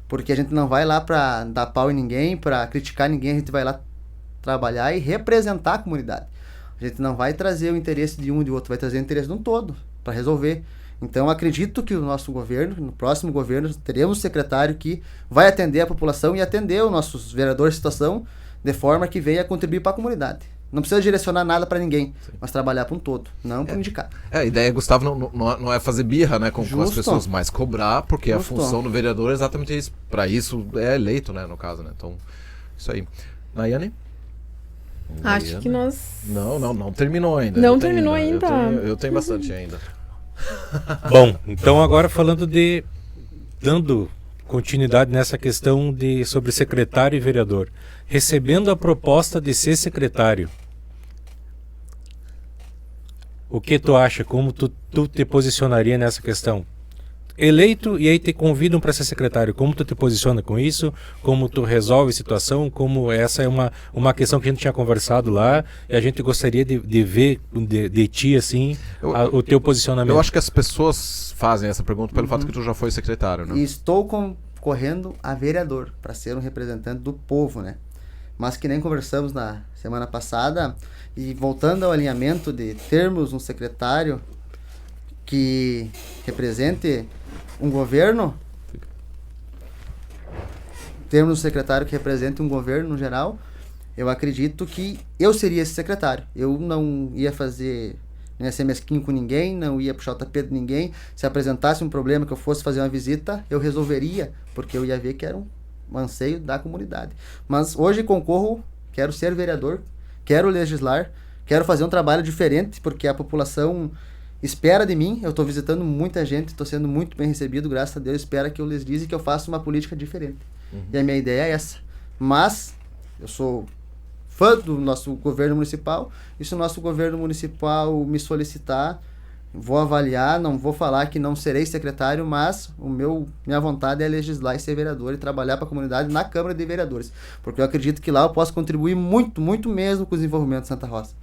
Porque a gente não vai lá para dar pau em ninguém, para criticar ninguém, a gente vai lá trabalhar e representar a comunidade. A gente não vai trazer o interesse de um e de outro, vai trazer o interesse de um todo para resolver. Então, acredito que o nosso governo, no próximo governo, teremos um secretário que vai atender a população e atender os nossos vereadores de situação de forma que venha contribuir para a comunidade. Não precisa direcionar nada para ninguém, mas trabalhar para um todo, não para um indicado. A ideia, Gustavo, não é fazer birra, né, com as pessoas, mas cobrar, porque a função do vereador é exatamente isso. Para isso é eleito, né, no caso, né? Então, isso aí. Nayane? Acho que nós... Não terminou ainda. Não terminou ainda. Eu tenho bastante ainda. Bom, então agora dando continuidade nessa questão sobre secretário e vereador. Recebendo a proposta de ser secretário, o que tu acha? Como tu te posicionaria nessa questão? Eleito e aí te convidam para ser secretário. Como tu te posiciona com isso? Como tu resolve a situação? Como essa é uma questão que a gente tinha conversado lá e a gente gostaria de ver de ti assim o teu posicionamento. Eu acho que as pessoas fazem essa pergunta pelo fato que tu já foi secretário, né? E estou concorrendo a vereador para ser um representante do povo, né? Mas que nem conversamos na semana passada e voltando ao alinhamento de termos um secretário que represente um governo, termos um secretário que represente um governo no geral, eu acredito que eu seria esse secretário. Eu não ia ser mesquinho com ninguém, não ia puxar o tapete de ninguém. Se apresentasse um problema que eu fosse fazer uma visita, eu resolveria, porque eu ia ver que era um anseio da comunidade. Mas hoje concorro, quero ser vereador, quero legislar, quero fazer um trabalho diferente, porque a população espera de mim. Eu estou visitando muita gente, estou sendo muito bem recebido, graças a Deus. Espera que eu lhes diga que eu faça uma política diferente. E a minha ideia é essa. Mas eu sou fã do nosso governo municipal, e se o nosso governo municipal me solicitar, vou avaliar, não vou falar que não serei secretário, mas minha vontade é legislar e ser vereador e trabalhar para a comunidade na Câmara de Vereadores, porque eu acredito que lá eu posso contribuir muito, muito mesmo com o desenvolvimento de Santa Rosa.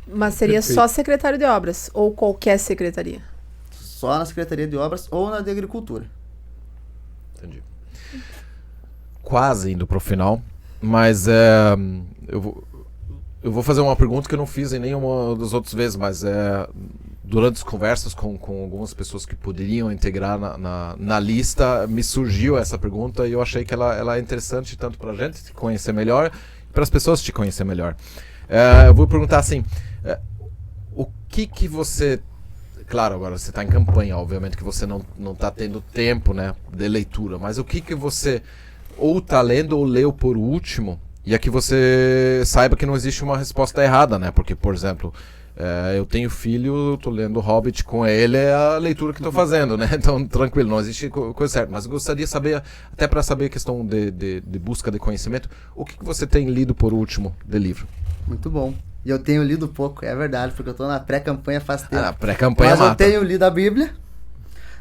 Mas seria Perfeito. só secretário de obras ou qualquer secretaria? Só na Secretaria de Obras ou na de Agricultura. Entendi. Quase indo pro final, mas eu vou fazer uma pergunta que eu não fiz em nenhuma das outras vezes, mas durante as conversas com algumas pessoas que poderiam integrar na lista, me surgiu essa pergunta e eu achei que ela é interessante tanto para a gente te conhecer melhor e para as pessoas te conhecer melhor. Eu vou perguntar assim, o que você... Claro, agora você está em campanha, obviamente que você não está tendo tempo, né, de leitura, mas o que você ou está lendo ou leu por último, e aqui você saiba que não existe uma resposta errada, né, porque, por exemplo, eu tenho filho, estou lendo Hobbit com ele, é a leitura que estou fazendo, né, então tranquilo, não existe coisa certa, mas eu gostaria de saber, até para saber a questão de busca de conhecimento, o que você tem lido por último de livro? Muito bom. E eu tenho lido pouco, é verdade, porque eu estou na pré-campanha faz tempo. A pré-campanha Mas mata. eu tenho lido a Bíblia.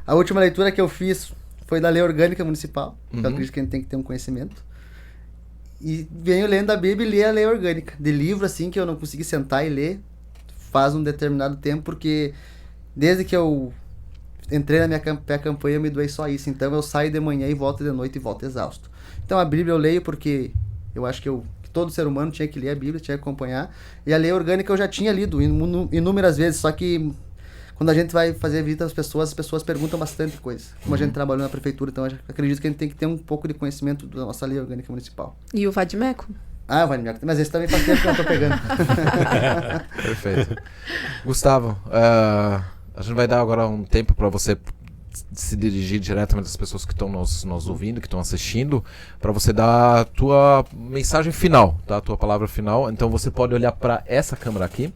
A última leitura que eu fiz foi da Lei Orgânica Municipal. Eu acredito que a gente tem que ter um conhecimento. E venho lendo a Bíblia e ler a Lei Orgânica. De livro, assim, que eu não consegui sentar e ler faz um determinado tempo, porque desde que eu entrei na minha pré-campanha eu me doei só isso. Então eu saio de manhã e volto de noite e volto exausto. Então a Bíblia eu leio porque eu acho que todo ser humano tinha que ler a Bíblia, tinha que acompanhar. E a Lei Orgânica eu já tinha lido inúmeras vezes, só que quando a gente vai fazer visita às pessoas, as pessoas perguntam bastante coisa. Como a gente trabalhou na prefeitura, então eu acredito que a gente tem que ter um pouco de conhecimento da nossa Lei Orgânica Municipal. E o Vadimeco? Ah, vai, mas esse também faz tempo que eu não tô pegando. Perfeito. Gustavo, a gente vai dar agora um tempo para você se dirigir diretamente às pessoas que estão nos ouvindo, que estão assistindo, para você dar a tua mensagem final, tá? A tua palavra final. Então você pode olhar para essa câmera aqui,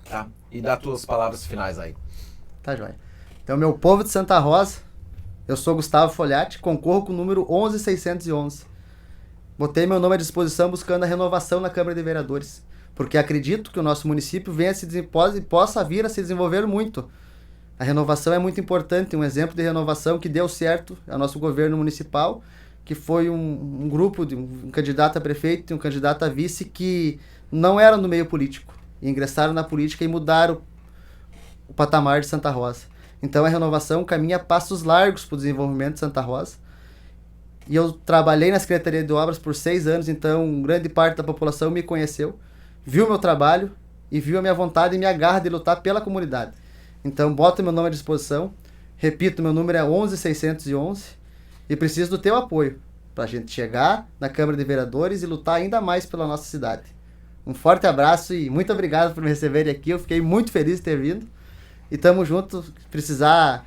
tá? E dar tuas palavras finais aí. Tá, joia. Então, meu povo de Santa Rosa, eu sou Gustavo Folhati, concorro com o número 11611. Botei meu nome à disposição buscando a renovação na Câmara de Vereadores, porque acredito que o nosso município possa vir a se desenvolver muito. A renovação é muito importante. Um exemplo de renovação que deu certo é o nosso governo municipal, que foi um grupo de um candidato a prefeito e um candidato a vice que não eram do meio político, e ingressaram na política e mudaram o patamar de Santa Rosa. Então a renovação caminha a passos largos para o desenvolvimento de Santa Rosa. E eu trabalhei na Secretaria de Obras por 6 anos, então grande parte da população me conheceu, viu meu trabalho e viu a minha vontade e minha garra de lutar pela comunidade. Então, bota meu nome à disposição. Repito, meu número é 11611 e preciso do teu apoio para a gente chegar na Câmara de Vereadores e lutar ainda mais pela nossa cidade. Um forte abraço e muito obrigado por me receberem aqui. Eu fiquei muito feliz de ter vindo. E tamo junto. Se precisar,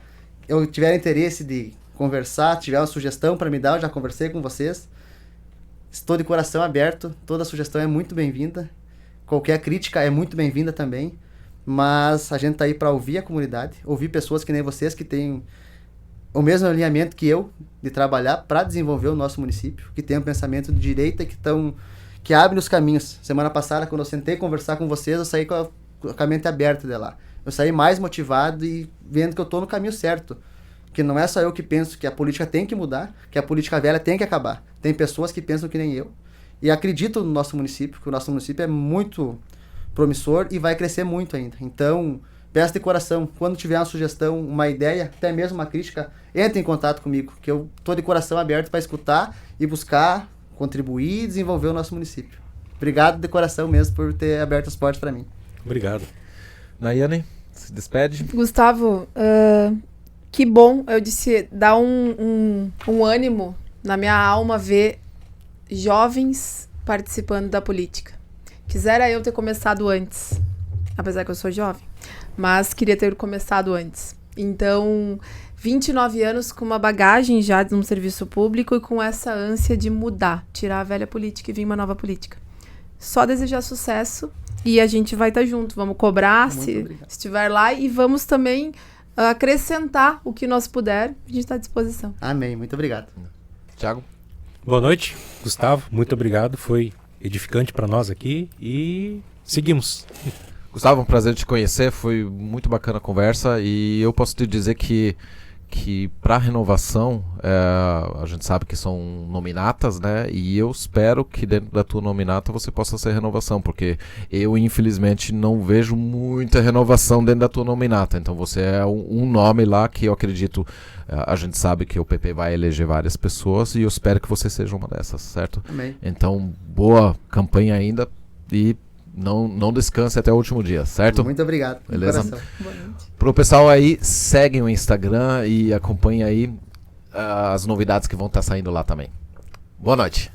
eu tiver interesse de conversar, tiver uma sugestão para me dar, eu já conversei com vocês. Estou de coração aberto. Toda sugestão é muito bem-vinda. Qualquer crítica é muito bem-vinda também. Mas a gente tá aí para ouvir a comunidade, ouvir pessoas que nem vocês que têm o mesmo alinhamento que eu de trabalhar para desenvolver o nosso município, que tem um pensamento de direita que abre os caminhos. Semana passada, quando eu sentei conversar com vocês, eu saí com a mente aberta de lá. Eu saí mais motivado e vendo que eu tô no caminho certo. Que não é só eu que penso que a política tem que mudar, que a política velha tem que acabar. Tem pessoas que pensam que nem eu. E acreditam no nosso município, que o nosso município é muito promissor e vai crescer muito ainda. Então, peço de coração, quando tiver uma sugestão, uma ideia, até mesmo uma crítica, entre em contato comigo, que eu tô de coração aberto para escutar e buscar contribuir e desenvolver o nosso município. Obrigado de coração mesmo por ter aberto as portas para mim. Obrigado. Nayane, se despede. Gustavo, que bom, eu disse, dá um ânimo na minha alma ver jovens participando da política. Quisera eu ter começado antes, apesar que eu sou jovem, mas queria ter começado antes. Então, 29 anos com uma bagagem já de um serviço público e com essa ânsia de mudar, tirar a velha política e vir uma nova política. Só desejar sucesso e a gente vai estar junto. Vamos cobrar se estiver lá e vamos também acrescentar o que nós puder. A gente está à disposição. Amém. Muito obrigado. Thiago? Boa noite, Gustavo. Muito obrigado. Foi edificante para nós aqui e seguimos. Gustavo, um prazer te conhecer, foi muito bacana a conversa e eu posso te dizer que para renovação, a gente sabe que são nominatas, né? E eu espero que dentro da tua nominata você possa ser renovação, porque eu infelizmente não vejo muita renovação dentro da tua nominata. Então você é um nome lá que eu acredito, a gente sabe que o PP vai eleger várias pessoas e eu espero que você seja uma dessas, certo? Amém. Então, boa campanha ainda e não descanse até o último dia, certo? Muito obrigado. Beleza? De coração. Boa noite. Pro pessoal aí, seguem o Instagram e acompanhem aí as novidades que vão estar saindo lá também. Boa noite.